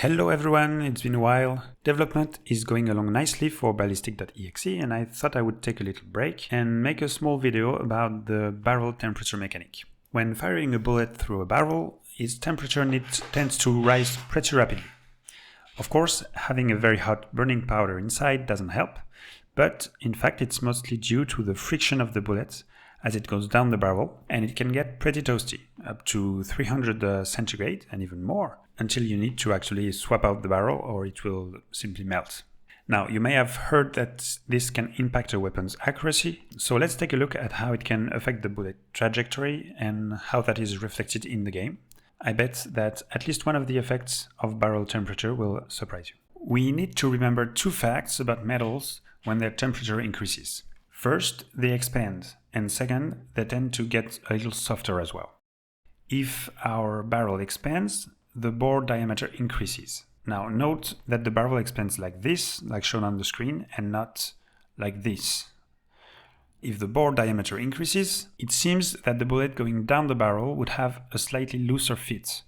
Hello everyone, it's been a while. Development is going along nicely for ballistic.exe and I thought I would take a little break and make a small video about the barrel temperature mechanic. When firing a bullet through a barrel, its temperature tends to rise pretty rapidly. Of course, having a very hot burning powder inside doesn't help, but in fact it's mostly due to the friction of the bullet as it goes down the barrel, and it can get pretty toasty, up to 300 centigrade and even more, until you need to actually swap out the barrel or it will simply melt. Now, you may have heard that this can impact a weapon's accuracy, so let's take a look at how it can affect the bullet trajectory and how that is reflected in the game. I bet that at least one of the effects of barrel temperature will surprise you. We need to remember two facts about metals when their temperature increases. First, they expand, and second, they tend to get a little softer as well. If our barrel expands, the bore diameter increases. Now note that the barrel expands like this, like shown on the screen, and not like this. If the bore diameter increases, it seems that the bullet going down the barrel would have a slightly looser fit,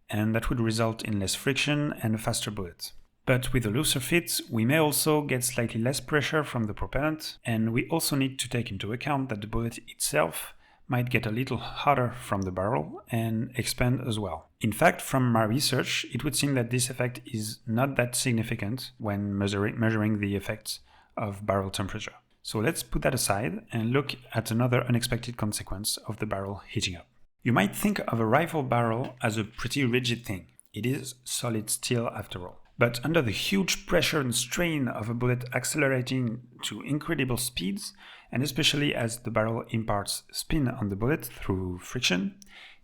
and that would result in less friction and a faster bullet. But with a looser fit, we may also get slightly less pressure from the propellant, and we also need to take into account that the bullet itself might get a little hotter from the barrel and expand as well. In fact, from my research, it would seem that this effect is not that significant when measuring the effects of barrel temperature. So let's put that aside and look at another unexpected consequence of the barrel heating up. You might think of a rifle barrel as a pretty rigid thing. It is solid steel after all. But under the huge pressure and strain of a bullet accelerating to incredible speeds, and especially as the barrel imparts spin on the bullet through friction,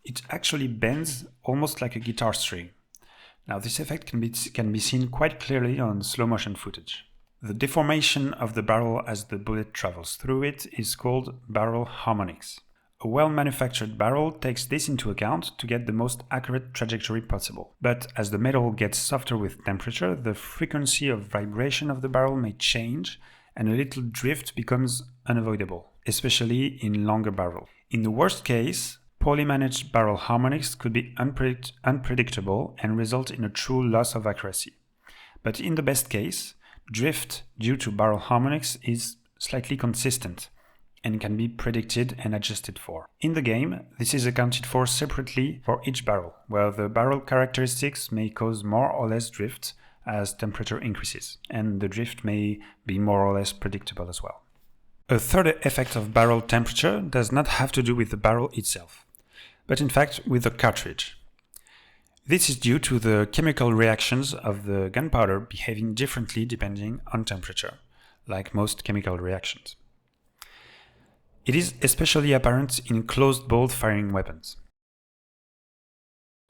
it actually bends almost like a guitar string. Now this effect can be seen quite clearly on slow motion footage. The deformation of the barrel as the bullet travels through it is called barrel harmonics. A well-manufactured barrel takes this into account to get the most accurate trajectory possible. But as the metal gets softer with temperature, the frequency of vibration of the barrel may change and a little drift becomes unavoidable, especially in longer barrels. In the worst case, poorly managed barrel harmonics could be unpredictable and result in a true loss of accuracy. But in the best case, drift due to barrel harmonics is slightly consistent and can be predicted and adjusted for. In the game, this is accounted for separately for each barrel, where the barrel characteristics may cause more or less drift as temperature increases, and the drift may be more or less predictable as well. A third effect of barrel temperature does not have to do with the barrel itself, but in fact with the cartridge. This is due to the chemical reactions of the gunpowder behaving differently depending on temperature, like most chemical reactions. It is especially apparent in closed bolt firing weapons.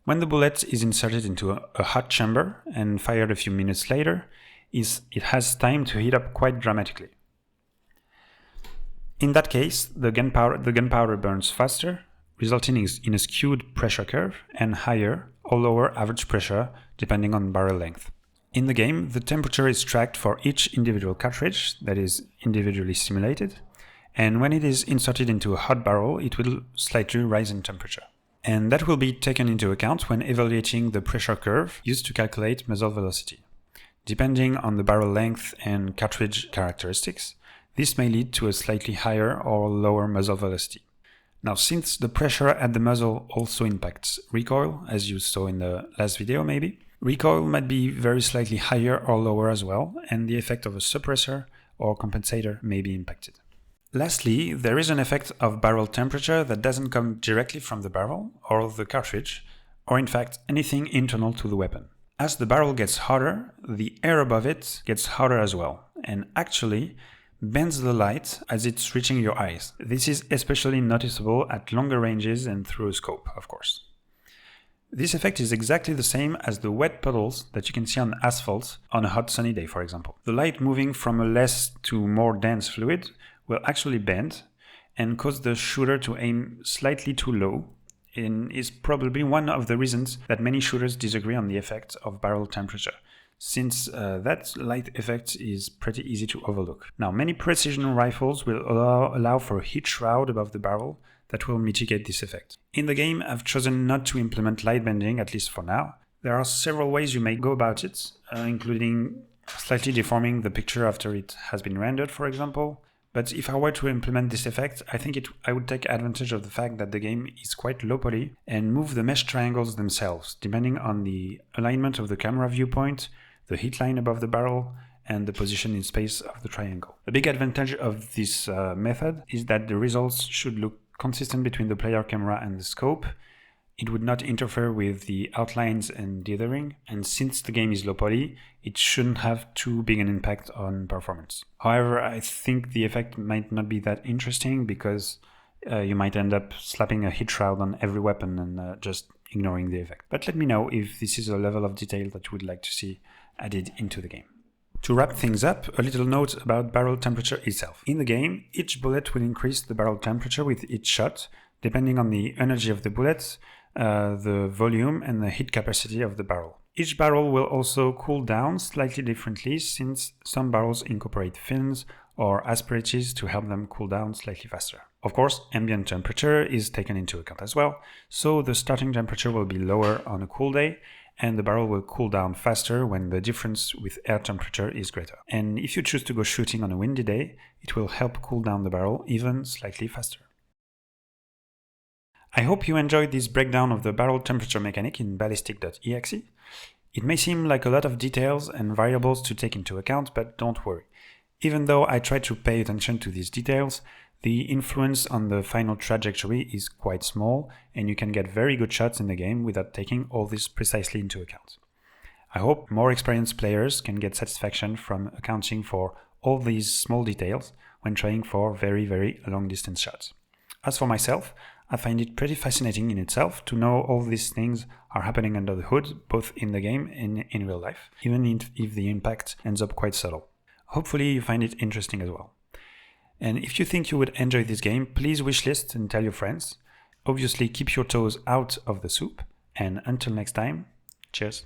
When the bullet is inserted into a hot chamber and fired a few minutes later, it has time to heat up quite dramatically. In that case, the gunpowder burns faster, resulting in a skewed pressure curve and higher or lower average pressure depending on barrel length. In the game, the temperature is tracked for each individual cartridge that is individually simulated, and when it is inserted into a hot barrel, it will slightly rise in temperature. And that will be taken into account when evaluating the pressure curve used to calculate muzzle velocity. Depending on the barrel length and cartridge characteristics, this may lead to a slightly higher or lower muzzle velocity. Now, since the pressure at the muzzle also impacts recoil, as you saw in the last video maybe, recoil might be very slightly higher or lower as well, and the effect of a suppressor or compensator may be impacted. Lastly, there is an effect of barrel temperature that doesn't come directly from the barrel or the cartridge, or in fact anything internal to the weapon. As the barrel gets hotter, the air above it gets hotter as well, and actually bends the light as it's reaching your eyes. This is especially noticeable at longer ranges and through a scope, of course. This effect is exactly the same as the wet puddles that you can see on asphalt on a hot sunny day, for example. The light moving from a less to more dense fluid will actually bend and cause the shooter to aim slightly too low, and is probably one of the reasons that many shooters disagree on the effect of barrel temperature, since that light effect is pretty easy to overlook. Now, many precision rifles will allow for a heat shroud above the barrel that will mitigate this effect. In the game, I've chosen not to implement light bending, at least for now. There are several ways you may go about it, including slightly deforming the picture after it has been rendered, for example. But if I were to implement this effect, I think I would take advantage of the fact that the game is quite low poly and move the mesh triangles themselves, depending on the alignment of the camera viewpoint, the heat line above the barrel, and the position in space of the triangle. A big advantage of this method is that the results should look consistent between the player camera and the scope. It would not interfere with the outlines and dithering, and since the game is low poly, it shouldn't have too big an impact on performance. However, I think the effect might not be that interesting because you might end up slapping a heat shroud on every weapon and just ignoring the effect. But let me know if this is a level of detail that you would like to see added into the game. To wrap things up, a little note about barrel temperature itself. In the game, each bullet will increase the barrel temperature with each shot, depending on the energy of the bullet, the volume and the heat capacity of the barrel. Each barrel will also cool down slightly differently since some barrels incorporate fins or aspirates to help them cool down slightly faster. Of course, ambient temperature is taken into account as well, so the starting temperature will be lower on a cool day and the barrel will cool down faster when the difference with air temperature is greater. And if you choose to go shooting on a windy day, it will help cool down the barrel even slightly faster. I hope you enjoyed this breakdown of the barrel temperature mechanic in ballistic.exe. It may seem like a lot of details and variables to take into account, but don't worry. Even though I try to pay attention to these details, the influence on the final trajectory is quite small, and you can get very good shots in the game without taking all this precisely into account. I hope more experienced players can get satisfaction from accounting for all these small details when trying for very, very long distance shots. As for myself, I find it pretty fascinating in itself to know all these things are happening under the hood, both in the game and in real life, even if the impact ends up quite subtle. Hopefully you find it interesting as well. And if you think you would enjoy this game, please wishlist and tell your friends. Obviously keep your toes out of the soup, and until next time, cheers.